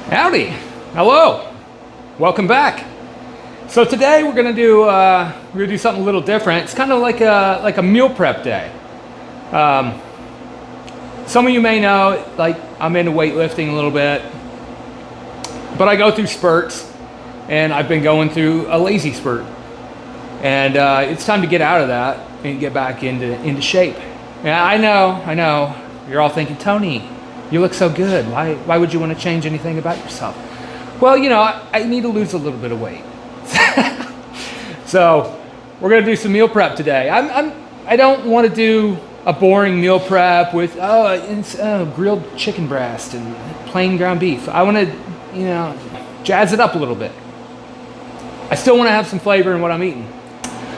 Howdy, hello, welcome back. So today we're gonna do something a little different. It's kind of like a meal prep day. Some of you may know, like, I'm into weightlifting a little bit, but I go through spurts, and I've been going through a lazy spurt, and it's time to get out of that and get back into shape. Yeah, I know. You're all thinking, Tony, you look so good. Why would you want to change anything about yourself? Well, you know, I need to lose a little bit of weight. So we're gonna do some meal prep today. I don't want to do a boring meal prep with grilled chicken breast and plain ground beef. I want to, you know, jazz it up a little bit. I still want to have some flavor in what I'm eating.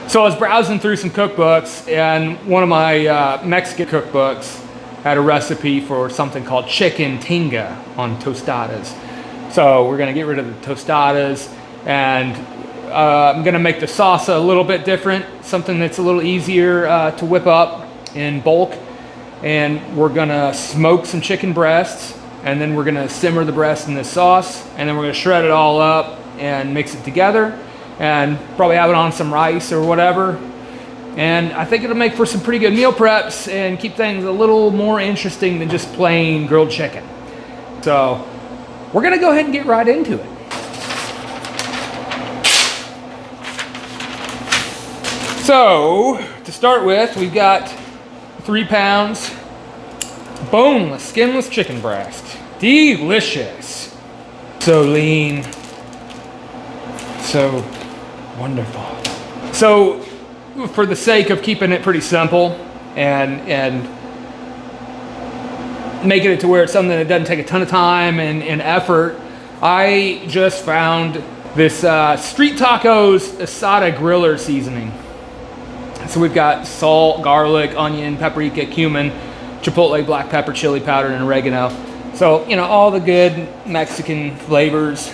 So I was browsing through some cookbooks, and one of my Mexican cookbooks had a recipe for something called chicken tinga on tostadas. So we're gonna get rid of the tostadas, and I'm gonna make the salsa a little bit different, something that's a little easier to whip up in bulk. And we're gonna smoke some chicken breasts, and then we're gonna simmer the breast in this sauce, and then we're gonna shred it all up and mix it together, and probably have it on some rice or whatever. And I think it'll make for some pretty good meal preps and keep things a little more interesting than just plain grilled chicken. So we're gonna go ahead and get right into it. So to start with, we've got 3 pounds boneless, skinless chicken breast. Delicious. So lean, so wonderful. So for the sake of keeping it pretty simple and making it to where it's something that doesn't take a ton of time and effort, I just found this Street Tacos Asada Griller seasoning. So we've got salt, garlic, onion, paprika, cumin, chipotle, black pepper, chili powder, and oregano. So, you know, all the good Mexican flavors.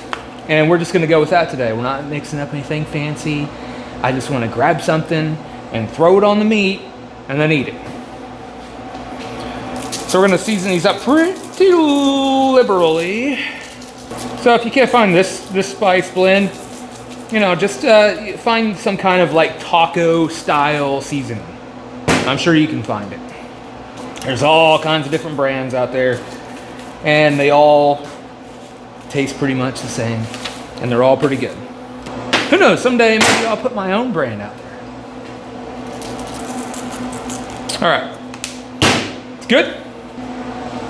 And we're just gonna go with that today. We're not mixing up anything fancy. I just wanna grab something and throw it on the meat and then eat it. So we're gonna season these up pretty liberally. So if you can't find this spice blend, you know, just find some kind of like taco style seasoning. I'm sure you can find it. There's all kinds of different brands out there, and they all taste pretty much the same, and they're all pretty good. Who knows, someday maybe I'll put my own brand out there. All right, it's good.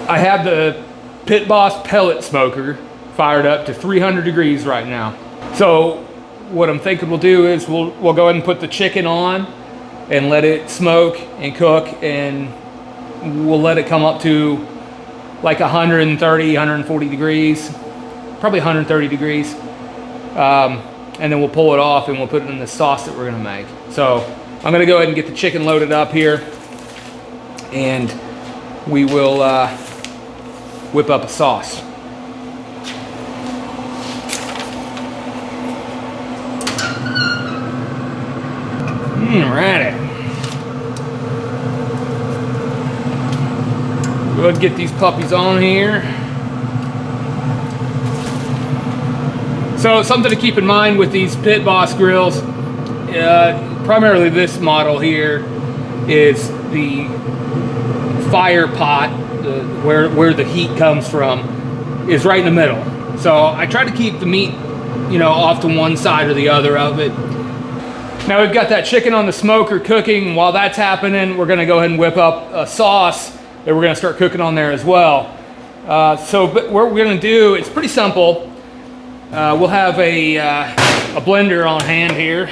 I have the Pit Boss pellet smoker fired up to 300 degrees right now. So what I'm thinking we'll do is we'll go ahead and put the chicken on and let it smoke and cook, and we'll let it come up to like 130, 140 degrees, probably 130 degrees. And then we'll pull it off and we'll put it in the sauce that we're gonna make. So I'm gonna go ahead and get the chicken loaded up here, and we will whip up a sauce. Alrighty. Go ahead and get these puppies on here. So something to keep in mind with these Pit Boss grills, primarily this model here, is the fire pot, where the heat comes from, is right in the middle. So I try to keep the meat, you know, off to one side or the other of it. Now we've got that chicken on the smoker cooking. While that's happening, we're gonna go ahead and whip up a sauce that we're gonna start cooking on there as well. But what we're gonna do, it's pretty simple. We'll have a blender on hand here,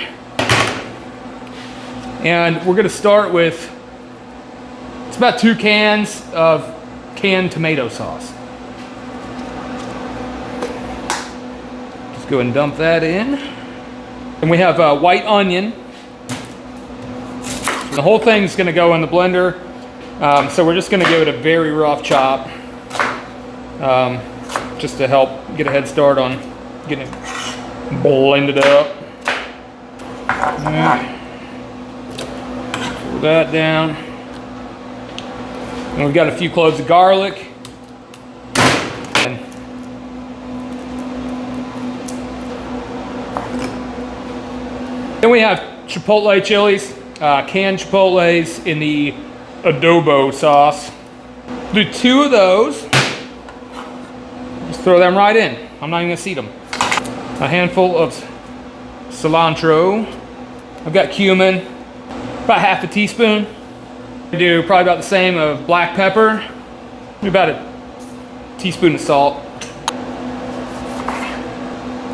and we're gonna start with, it's about 2 cans of canned tomato sauce. Just go ahead and dump that in. And we have white onion. The whole thing's gonna go in the blender, so we're just gonna give it a very rough chop, just to help get a head start on getting it blended up. Pull that down. And we've got a few cloves of garlic. Then we have chipotle chilies, canned chipotles in the adobo sauce. Do 2 of those. Just throw them right in. I'm not even gonna seed them. A handful of cilantro. I've got cumin, about half a teaspoon. I do probably about the same of black pepper. About a teaspoon of salt.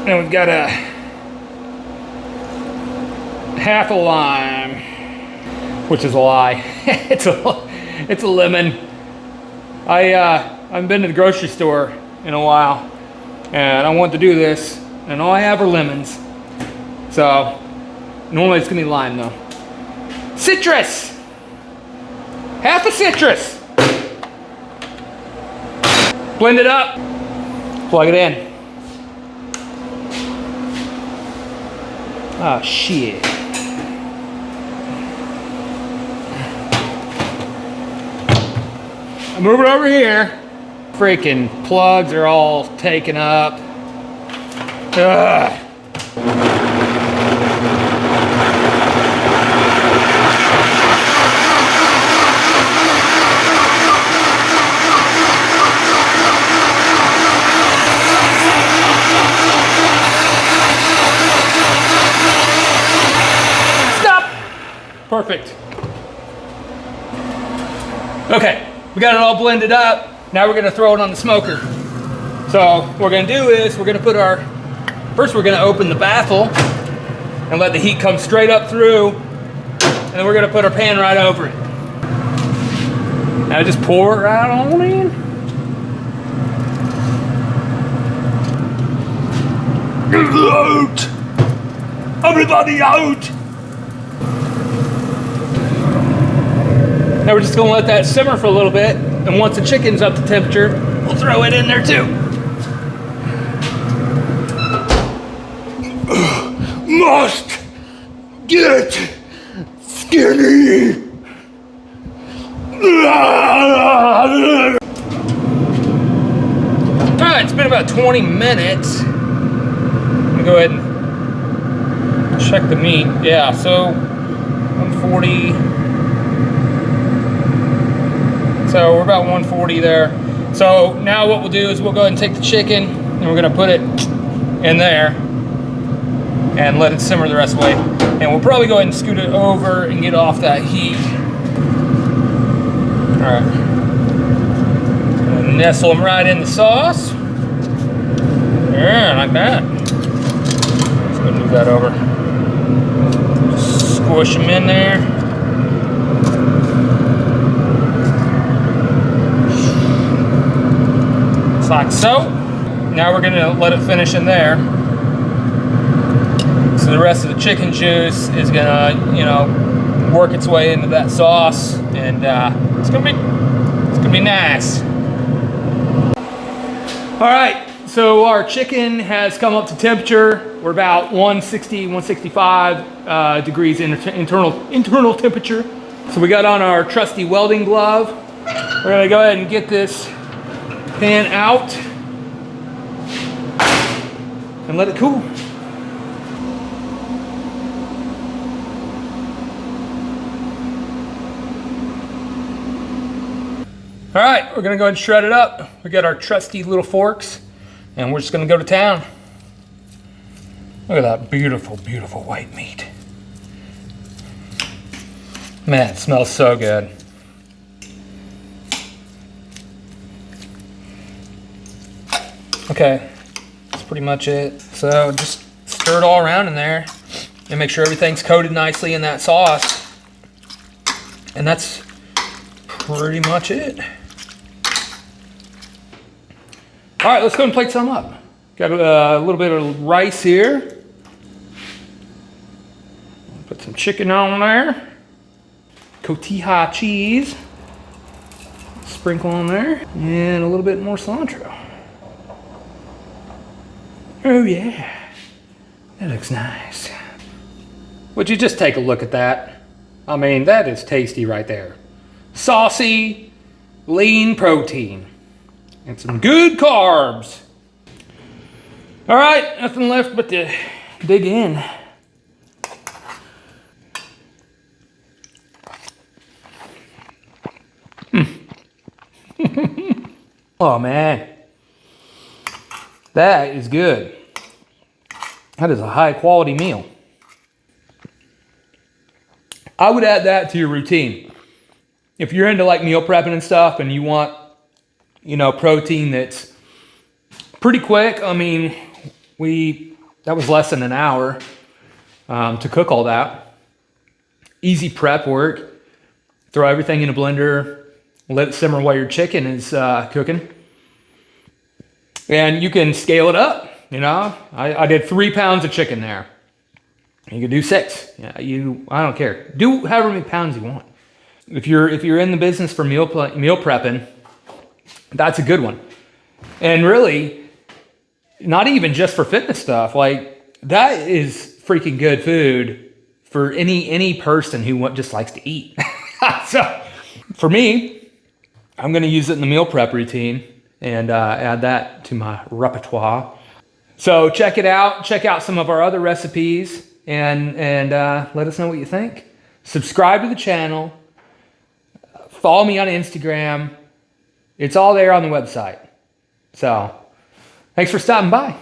And we've got a half a lime, which is a lie. it's a lemon. I haven't been to the grocery store in a while, and I want to do this, and all I have are lemons. So normally it's gonna be lime though. Citrus. Half a citrus. Blend it up. Plug it in. Oh shit. I move it over here. Freaking plugs are all taken up. Ugh. Perfect. Okay, we got it all blended up. Now we're gonna throw it on the smoker. So what we're gonna do is we're gonna put first we're gonna open the baffle and let the heat come straight up through, and then we're gonna put our pan right over it. Now just pour it right on in. Out! Everybody out! Now we're just gonna let that simmer for a little bit, and once the chicken's up to temperature, we'll throw it in there too. Must get skinny. Alright, it's been about 20 minutes. I'm gonna go ahead and check the meat. Yeah, so 140. So we're about 140 there. So now what we'll do is we'll go ahead and take the chicken and we're gonna put it in there and let it simmer the rest of the way. And we'll probably go ahead and scoot it over and get off that heat. All right. And nestle them right in the sauce. Yeah, like that. Let's go move that over. Just squish them in there. Like so. Now we're gonna let it finish in there. So the rest of the chicken juice is gonna, work its way into that sauce, and it's gonna be nice. All right, so our chicken has come up to temperature. We're about 160, 165 degrees internal temperature. So we got on our trusty welding glove. We're gonna go ahead and get this pan out and let it cool. All right, we're gonna go ahead and shred it up. We got our trusty little forks, and we're just gonna go to town. Look at that beautiful, beautiful white meat. Man, it smells so good. Okay, that's pretty much it. So just stir it all around in there and make sure everything's coated nicely in that sauce. And that's pretty much it. All right, let's go and plate some up. Got a little bit of rice here. Put some chicken on there. Cotija cheese. Sprinkle on there. And a little bit more cilantro. Oh yeah, that looks nice. Would you just take a look at that? I mean, that is tasty right there. Saucy, lean protein, and some good carbs. All right, nothing left but to dig in. Oh man, that is good. That is a high quality meal. I would add that to your routine. If you're into like meal prepping and stuff and you want, protein that's pretty quick. I mean, that was less than an hour to cook all that. Easy prep work. Throw everything in a blender, let it simmer while your chicken is cooking. And you can scale it up, I did 3 pounds of chicken there. You could do 6. Yeah, I don't care. Do however many pounds you want. If you're in the business for meal prepping, that's a good one. And really, not even just for fitness stuff. Like, that is freaking good food for any person who just likes to eat. So, for me, I'm going to use it in the meal prep routine and add that to my repertoire. So check it out. Check out some of our other recipes and let us know what you think. Subscribe to the channel. Follow me on Instagram. It's all there on the website. So, thanks for stopping by.